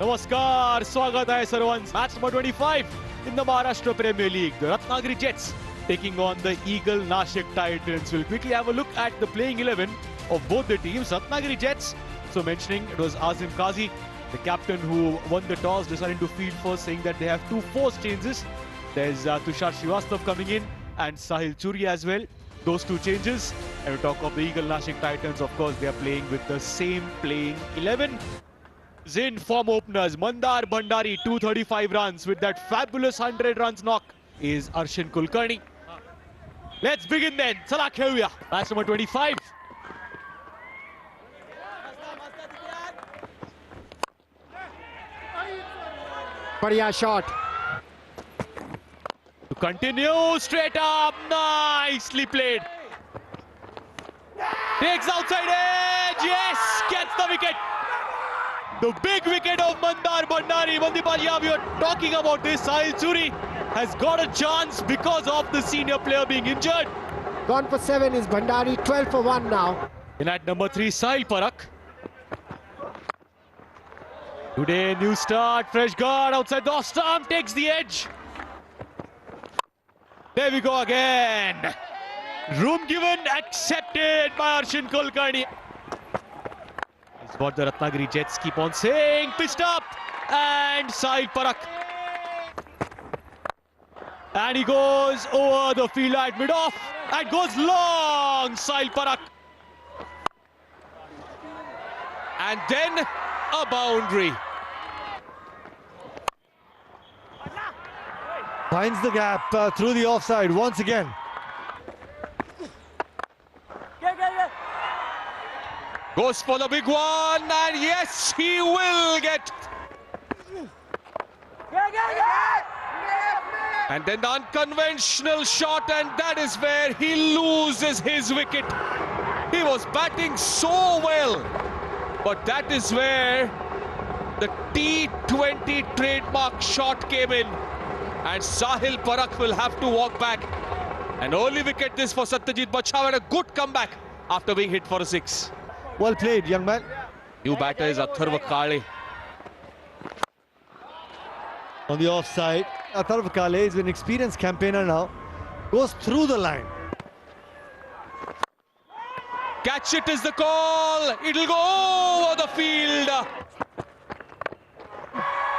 नमस्कार, स्वागत आहे सर्वांचं. Match number 25 in the Maharashtra Premier League. The Ratnagiri Jets taking on the Eagle Nashik Titans. We'll quickly have a look at the playing 11 of both the teams. Ratnagiri Jets, so mentioning it was Azim Qazi, the captain who won the toss, deciding to field first, saying that they have two forced changes. There's Tushar Srivastava coming in and Sahil Churi as well. Those two changes. And we talk of the Eagle Nashik Titans, of course, they are playing with the same playing 11. In form openers, Mandar Bhandari, 235 runs with that fabulous 100 runs knock is Arshin Kulkarni. Let's begin then. Chala kheluya. Match number 25. Badhiya shot. To continue straight up. Nicely played. Takes outside edge. Yes, gets the wicket. The big wicket of Mandar Bhandari. Mandipal, yeah, we are talking about this. Sahil Churi has got a chance because of the senior player being injured. Gone for 7 is Bhandari, 12 for 1 now. In at number 3, Sahil Parakh. Today, new start, fresh guard outside the off stump, takes the edge. There we go again. Room given, accepted by Arshin Kulkarni. It's what the Ratnagiri Jets keep on saying. Pitched up, and Sahil Parakh. And he goes over the field at mid-off, and goes long, Sahil Parakh. And then a boundary. Finds the gap through the offside once again. Goes for the big one, and yes, he will get. And then the unconventional shot, and that is where he loses his wicket. He was batting so well, but that is where the T20 trademark shot came in, and Sahil Parakh will have to walk back. An early wicket this for Satyajit Bachcha, and a good comeback after being hit for a 6. Well played, young man. New batter is Atharva Kale. On the offside, Atharva Kale is an experienced campaigner now. Goes through the line. Catch it is the call. It'll go over the field.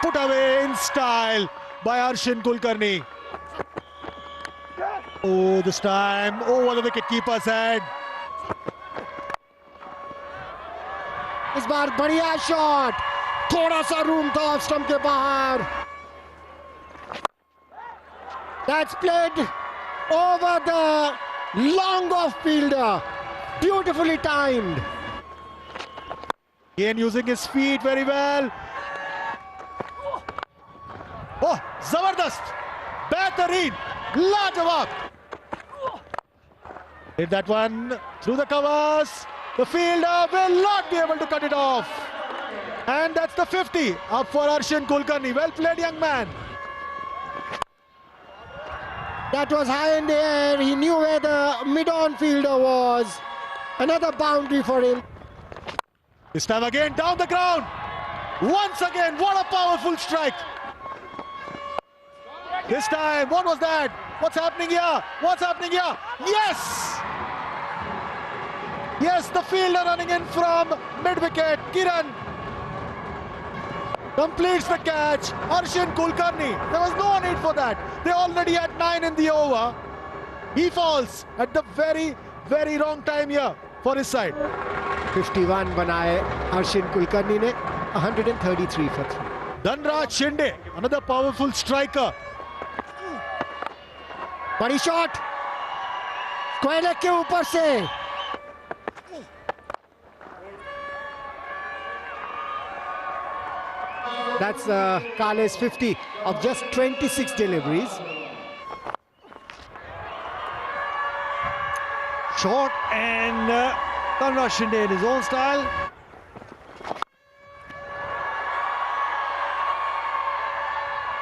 Put away in style by Arshin Kulkarni. Oh, this time over the wicket-keeper's head. इस बार बढ़िया shot, थोड़ा सा room था off stump के बाहर. That's played over the long off fielder, beautifully timed. Again using his feet very well. Oh, Zabardast! Betareen! Lajawab! Hit that one through the covers. The fielder will not be able to cut it off. And that's the 50 up for Arshin Kulkarni. Well played, young man. That was high in the air. He knew where the mid-on fielder was. Another boundary for him. This time again down the ground. Once again, what a powerful strike. This time, what was that? What's happening here? What's happening here? Yes! Yes, the fielder running in from mid-wicket. Kiran completes the catch. Arshin Kulkarni. There was no need for that. They already had 9 in the over. He falls at the very, very wrong time here for his side. 51 बनाए Arshin Kulkarni ने, 133 for 3. Dhanraj Shinde, another powerful striker. बड़ी shot, square leg के ऊपर से. That's Kale's 50 of just 26 deliveries. Short and Dhanraj Shinde in his own style.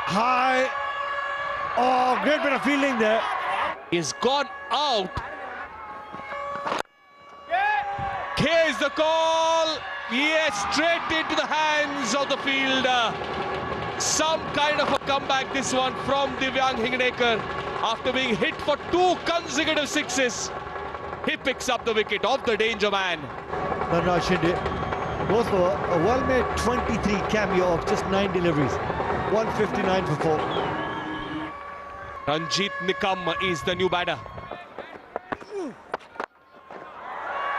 High. Oh, great bit of fielding there. He's gone out. K is the call. Yes, straight into the hands of the fielder. Some kind of a comeback this one from Divyang Hinganekar. After being hit for 2 consecutive sixes, he picks up the wicket of the danger man. Dhanraj Shinde goes for a well-made 23 cameo of just 9 deliveries. 159 for 4. Ranjit Nikam is the new batter.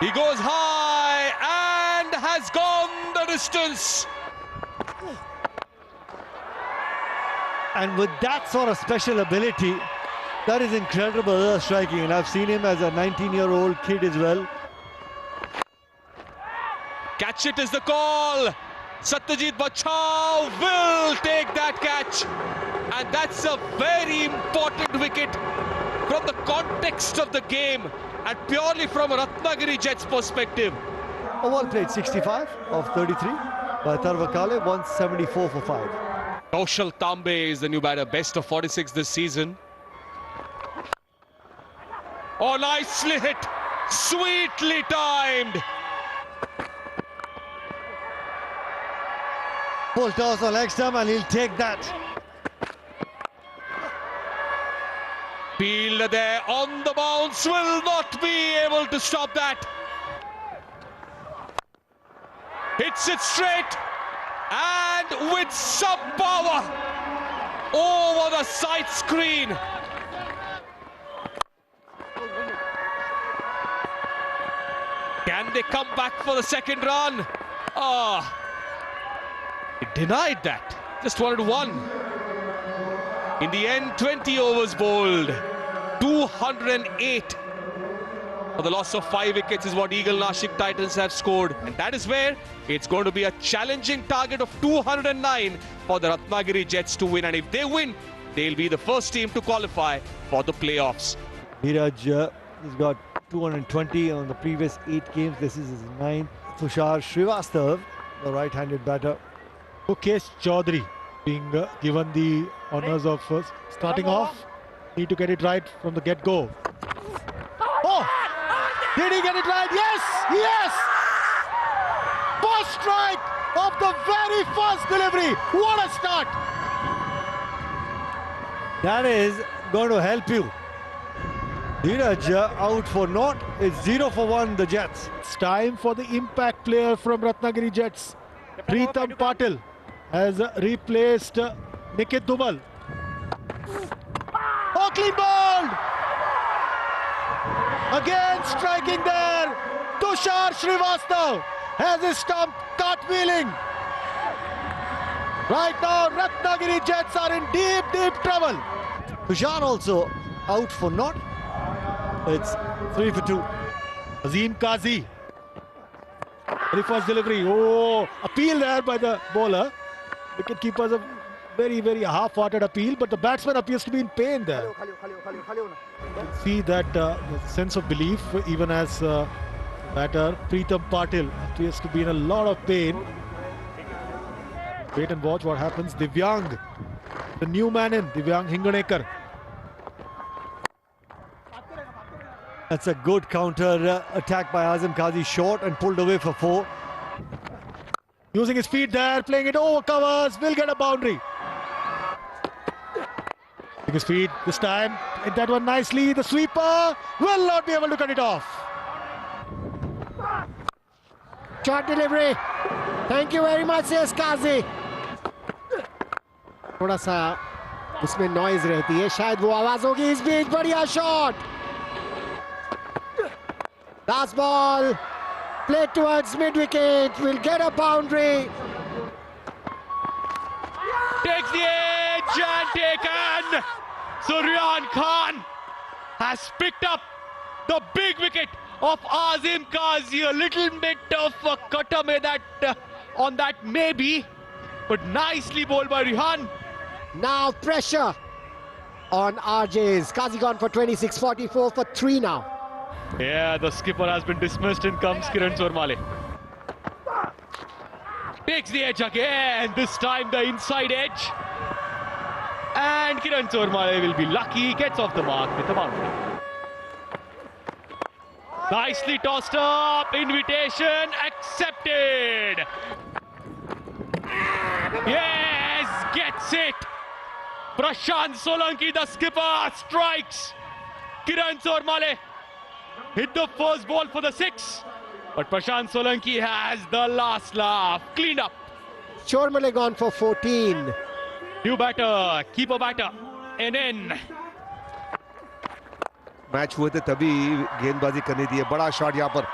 He goes high and has gone the distance. And with that sort of special ability, that is incredible striking. And I've seen him as a 19-year-old kid as well. Catch it is the call. Satyajit Bachao will take that catch. And that's a very important wicket from the context of the game and purely from a Ratnagiri Jets perspective. Overall played 65 of 33 by Tarvakale, 174 for 5. Kaushal Tambe is the new batter, best of 46 this season. Oh, nicely hit, sweetly timed. Full toss on leg stump and he'll take that. Fielder there on the bounce will not be able to stop that. Hits it straight and with some power over the side screen. Can they come back for the second run? Ah, he denied that. Just wanted 1. In the end, 20 overs bowled. 208 for the loss of 5 wickets is what Eagle Nashik Titans have scored. And that is where it's going to be a challenging target of 209 for the Ratnagiri Jets to win. And if they win, they'll be the first team to qualify for the playoffs. Dheeraj has got 220 on the previous 8 games. This is his 9th. Tushar Srivastav, the right-handed batter. Mukesh Chaudhary being given the honours of starting off. Need to get it right from the get-go. Oh! Did he get it right? Yes! Yes! First strike of the very first delivery. What a start! That is going to help you. Dheeraj out for naught. It's 0 for 1, the Jets. It's time for the impact player from Ratnagiri Jets. Preetham Patil has replaced Nikit Dumal. Oh, clean ball! Again striking there. Tushar Srivastav has his stump cartwheeling. Right now, Ratnagiri Jets are in deep, deep trouble. Tushar also out for naught. It's 3 for 2. Azim Kazi. Very first delivery. Oh, appeal there by the bowler. Wicket keepers a very, very half-hearted appeal, but the batsman appears to be in pain there. You can see that sense of belief, even as batter Preetham Patil appears to be in a lot of pain. Wait and watch what happens. Divyang, the new man in, Divyang Hinganekar. That's a good counter attack by Azim Kazi, short and pulled away for 4. Using his feet there, playing it over covers, will get a boundary. Using his feet this time, hit that one nicely. The sweeper will not be able to cut it off. Short delivery. Thank you very much, says Kazi. थोड़ा सा उसमें noise रहती है, शायद वो आवाज होगी. इस बीच बढ़िया shot. Last ball, played towards mid-wicket, will get a boundary. Takes the edge and taken. Suryan Khan has picked up the big wicket of Azim Kazi. A little bit of a cutter made that on that maybe, but nicely bowled by Rihan. Now pressure on RJs. Kazi gone for 26, 44 for 3 now. Yeah, the skipper has been dismissed. In comes Kiran Sormale. Takes the edge again, this time the inside edge. And Kiran Sormale will be lucky, gets off the mark with a boundary. Nicely tossed up. Invitation accepted. Yes, gets it. Prashant Solanki, the skipper, strikes. Kiran Sormale hit the first ball for the 6. But Prashant Solanki has the last laugh. Cleaned up. Chormale gone for 14. New batter, keeper batter. And in. Match हुए थे तभी गेंदबाजी करनी थी. बड़ा shot यहाँ पर.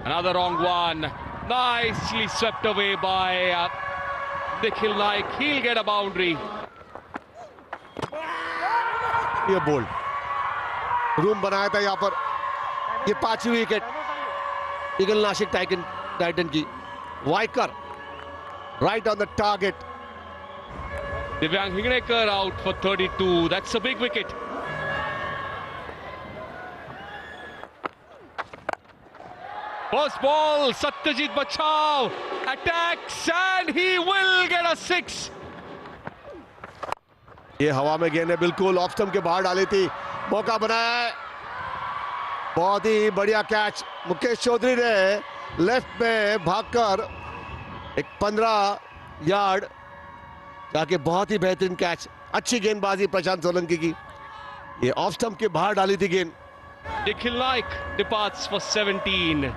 Another wrong one. Nicely swept away by Nikhil Naik. He'll get a boundary. ये बोल्ड रूम बनाया था यहाँ पर. ये 5वीं विकेट ईगल नासिक टाइटन की. वाइकर right on the target. Divyang Hingnekar out for 32. That's a big wicket. First ball, Satyajit Bachao attacks and he will get a 6. ये हवा में गेंद है, बिल्कुल ऑफ स्टंप के बाहर डाली थी. मौका बनाया है. बहुत ही बढ़िया कैच. मुकेश चौधरी ने लेफ्ट में भागकर एक 15 यार्ड जाके बहुत ही बेहतरीन कैच. अच्छी गेंदबाजी प्रशांत सोलंकी की. ये ऑफ स्टंप के बाहर डाली थी गेंद. Nikhil Naik departs for 17.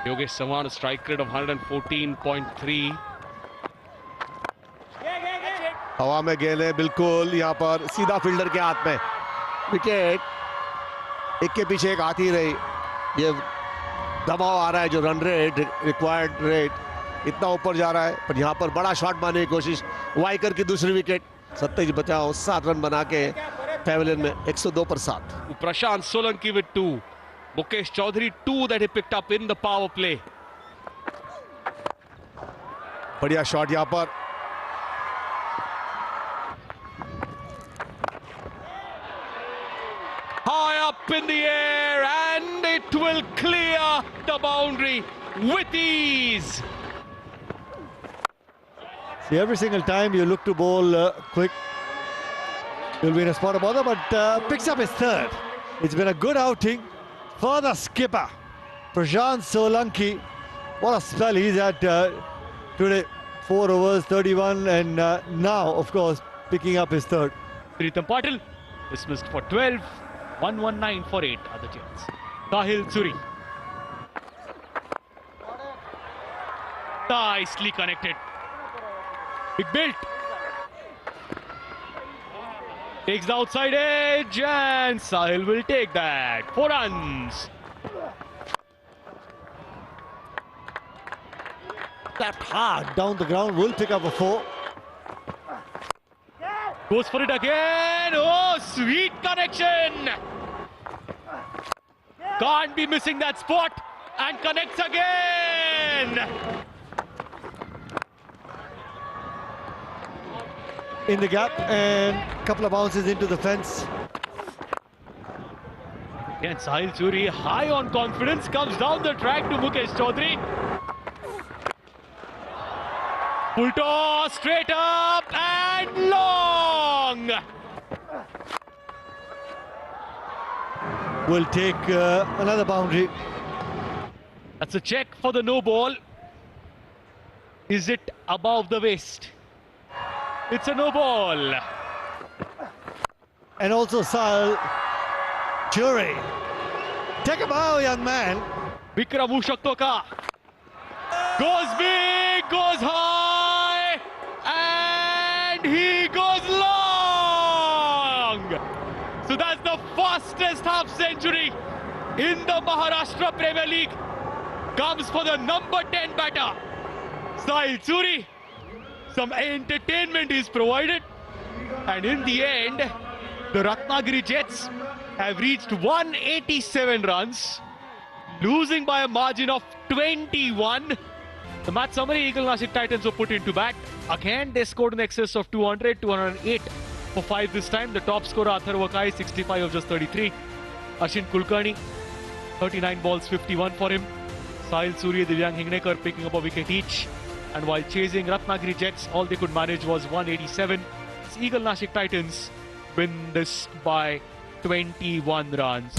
Yogesh Sawan, a strike rate of 114.3. हवा में गेंद है, बिल्कुल यहाँ पर सीधा फील्डर के हाथ में. विकेट एक के पीछे एक आती रही. ये दबाव आ रहा है, जो रन रेट रिक्वायर्ड रेट इतना ऊपर जा रहा है. पर यहाँ पर बड़ा शॉट मारने की कोशिश. वाइकर की दूसरी विकेट. सत्यजीत बचाओ 7 रन बना के पैवेलियन में 102 पर 7. Prashant Solanki with 2. Mukesh Chaudhary 2 that he picked up in the power play. बढ़िया शॉट यहाँ पर. High up in the air and it will clear the boundary with ease. See, every single time you look to bowl quick, you'll be in a spot of bother, but picks up his third. It's been a good outing for the skipper, Prashant Solanki. What a spell he's had today. 4 overs, 31, and now, of course, picking up his third. Pritam Patil dismissed for 12. 119 for 8 other chance. Sahil Suri. Nicely connected. Big built. Takes the outside edge and Sahil will take that. 4 runs. Tapped hard down the ground, will pick up a 4. Goes for it again. Oh, sweet connection. Can't be missing that spot. And connects again. In the gap and a couple of bounces into the fence. Again, Sahil Suri, high on confidence, comes down the track to Mukesh Chaudhary. Full toss, straight up and long. Will take another boundary. That's a check for the no ball. Is it above the waist? It's a no ball. And also Sahil Jury. Take a bow, young man. Vikram Ushakto ka. Goes big, goes high, and he goes long. So that's the fastest half century in the Maharashtra Premier League. Comes for the number 10 batter, Sahil Suri. Some entertainment is provided, and in the end, the Ratnagiri Jets have reached 187 runs, losing by a margin of 21. The match summary: Eagle Nashik Titans were put into bat. Again, they scored in excess of 200, 208 for 5 this time. The top scorer, Atharva Kai, 65 of just 33. Ashin Kulkarni, 39 balls, 51 for him. Sahil Suri, Divyang Hingnekar picking up a wicket each. And while chasing Ratnagiri Jets, all they could manage was 187. Eagle Nashik Titans win this by 21 runs.